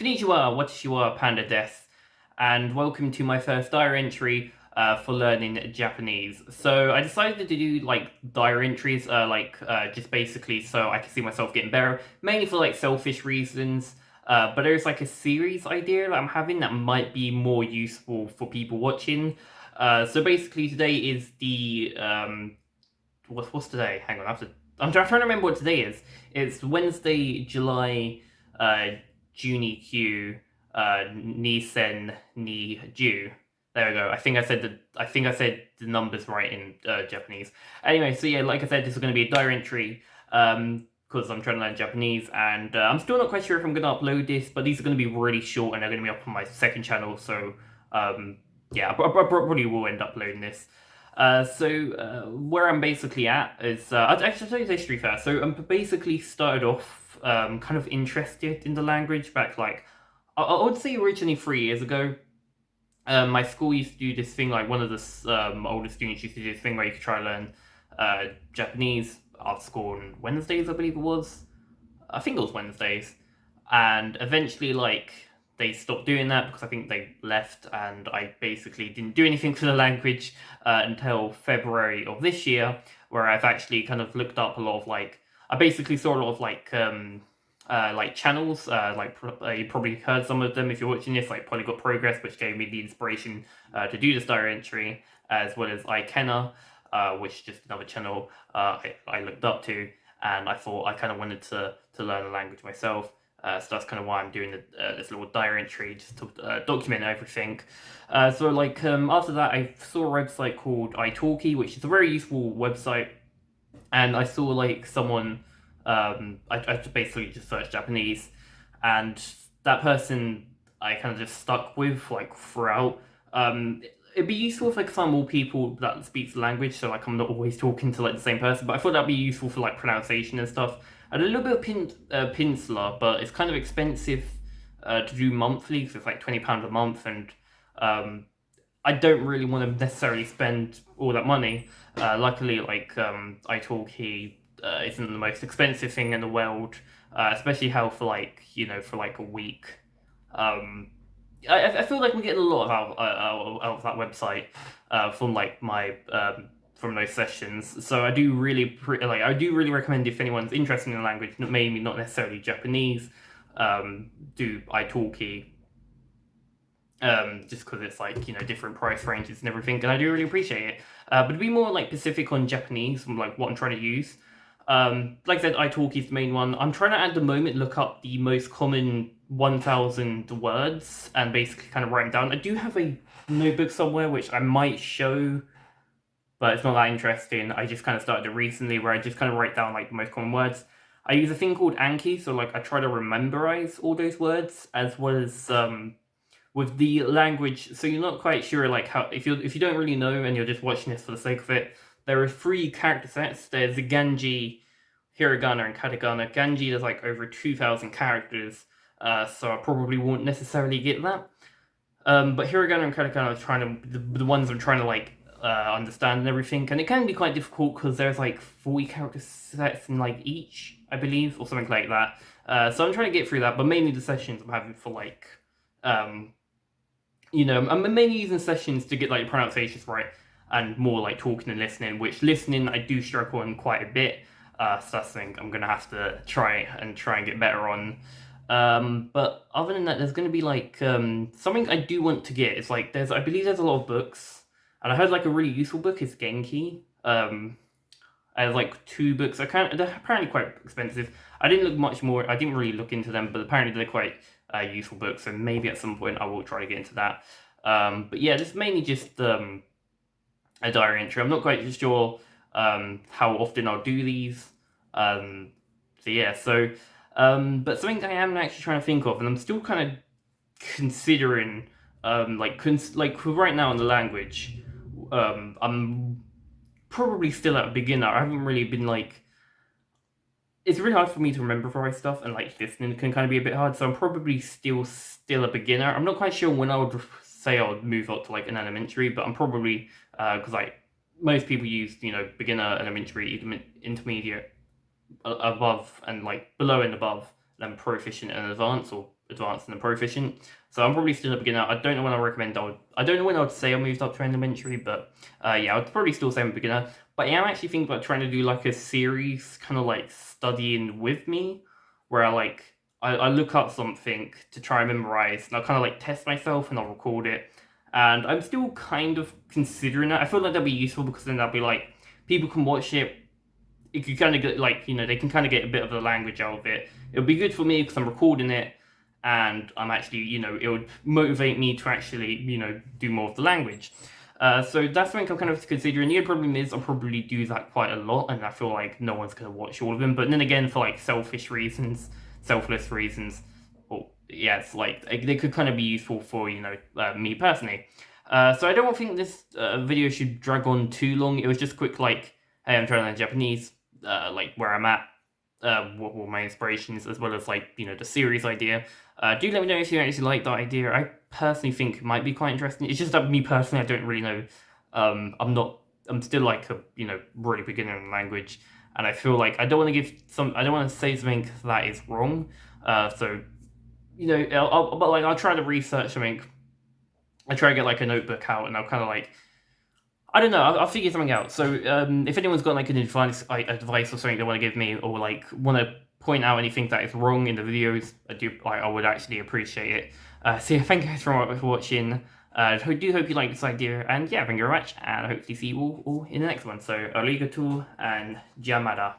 Konnichiwa, watashi Panda desu, and welcome to my first diary entry for learning Japanese. So I decided to do like diary entries, just basically so I can see myself getting better, mainly for like selfish reasons. But there's like a series idea that I'm having that might be more useful for people watching. So basically today is the what's today? Hang on, I'm trying to remember what today is. It's Wednesday, July uh Juniq Nisen ni Ju. There we go. I think I said the numbers right in Japanese. Anyway, so yeah, like I said, this is going to be a diary entry because I'm trying to learn Japanese, and I'm still not quite sure if I'm going to upload this, but these are going to be really short and they're going to be up on my second channel. So yeah, I probably will end up uploading this. Where I'm basically at is I'll actually tell you the history first. So I'm basically started off kind of interested in the language back like I would say originally 3 years ago. My school used to do this thing like one of the older students used to do this thing where you could try to learn Japanese after school on Wednesdays, I believe it was. I think it was Wednesdays, and eventually like they stopped doing that because I think they left, and I basically didn't do anything for the language until February of this year, where I've actually kind of looked up a lot of like I basically saw a lot of like channels you probably heard some of them if you're watching this, like Polyglot Progress, which gave me the inspiration to do this diary entry, as well as Ikenna, which is just another channel I looked up to, and I thought I kind of wanted to learn a language myself. So that's kind of why I'm doing this little diary entry, just to document everything. After that, I saw a website called italki, which is a very useful website, and I saw like someone. I basically just searched Japanese, and that person I kind of just stuck with like throughout. It'd be useful if I could find more people that speaks the language, so like I'm not always talking to like the same person. But I thought that'd be useful for like pronunciation and stuff. And a little bit of Pinsler, but it's kind of expensive to do monthly because it's like £20 a month, and I don't really want to necessarily spend all that money. Luckily, italki isn't the most expensive thing in the world, especially how for like for like a week. Um, I feel like we're getting a lot out of that website from like my from those sessions. So I do I do really recommend if anyone's interested in the language, maybe not necessarily Japanese, do italki. Just because it's like different price ranges and everything, and I do really appreciate it. But to be more like specific on Japanese, like what I'm trying to use, like I said, italki is the main one. I'm trying to at the moment look up the most common 1,000 words and basically kind of write them down. I do have a notebook somewhere which I might show, but it's not that interesting. I just kind of started it recently where I just kind of write down like the most common words. I use a thing called Anki, so like I try to memorize all those words as well as with the language, so you're not quite sure like how if you don't really know and you're just watching this for the sake of it. There are 3 character sets. There's the Ganji, Hiragana, and Katakana. Ganji there's like over 2,000 characters, so I probably won't necessarily get that. But Hiragana and Katakana are trying to the ones I'm trying to like understand and everything, and it can be quite difficult because there's like 40 character sets in like each, I believe, or something like that. So I'm trying to get through that, but mainly the sessions I'm having for like I'm mainly using sessions to get like pronunciations right and more like talking and listening, which listening I do struggle on quite a bit. So that's something I'm gonna have to try and get better on. But other than that, there's gonna be like something I do want to get. It's like I believe there's a lot of books, and I heard like a really useful book is Genki. I have like 2 books. They're apparently quite expensive. I didn't look much more. I didn't really look into them, but apparently they're quite useful books. So maybe at some point I will try to get into that. But yeah, this is mainly just a diary entry. I'm not quite sure how often I'll do these. So yeah, but something I am actually trying to think of, and I'm still kind of considering, like right now in the language, I'm probably still at a beginner. I haven't really been like. It's really hard for me to memorize stuff, and like listening can kind of be a bit hard. So I'm probably still a beginner. I'm not quite sure when I would say I would move up to like an elementary, but I'm probably because like most people use beginner, elementary, intermediate, above, and like below and above, then proficient and advanced, or advanced and proficient. So I'm probably still a beginner. I don't know when I don't know when I would say I moved up to elementary, but yeah, I would probably still say I'm a beginner. But I am actually thinking about trying to do like a series, kind of like studying with me, where I look up something to try and memorize, and I'll kind of like test myself and I'll record it. And I'm still kind of considering that. I feel like that'd be useful because then that'll be like people can watch it. It could kind of get like, they can kind of get a bit of the language out of it. It would be good for me because I'm recording it and I'm actually, it would motivate me to actually, do more of the language. So that's something I'm kind of considering. The problem is I'll probably do that quite a lot, and I feel like no one's going to watch all of them. But then again, for like selfish reasons, selfless reasons, or yeah, it's like they could kind of be useful for me personally. So I don't think this video should drag on too long. It was just quick, like, hey, I'm trying to learn Japanese, like where I'm at, what were my inspirations, as well as like the series idea. Do let me know if you actually like that idea. I personally think it might be quite interesting. It's just that me personally, I don't really know. I'm still like a really beginner in language, and I feel like I don't want to say something that is wrong. So I'll try to research something. I try to get like a notebook out, and I'll kind of like, I don't know. I'll figure something out. So if anyone's got like an advice or something they want to give me, or like want to point out anything that is wrong in the videos, I would actually appreciate it. So yeah, thank you guys for watching. I do hope you like this idea, and yeah, thank you very much, and I hope to see you all in the next one. So arigato and jamada.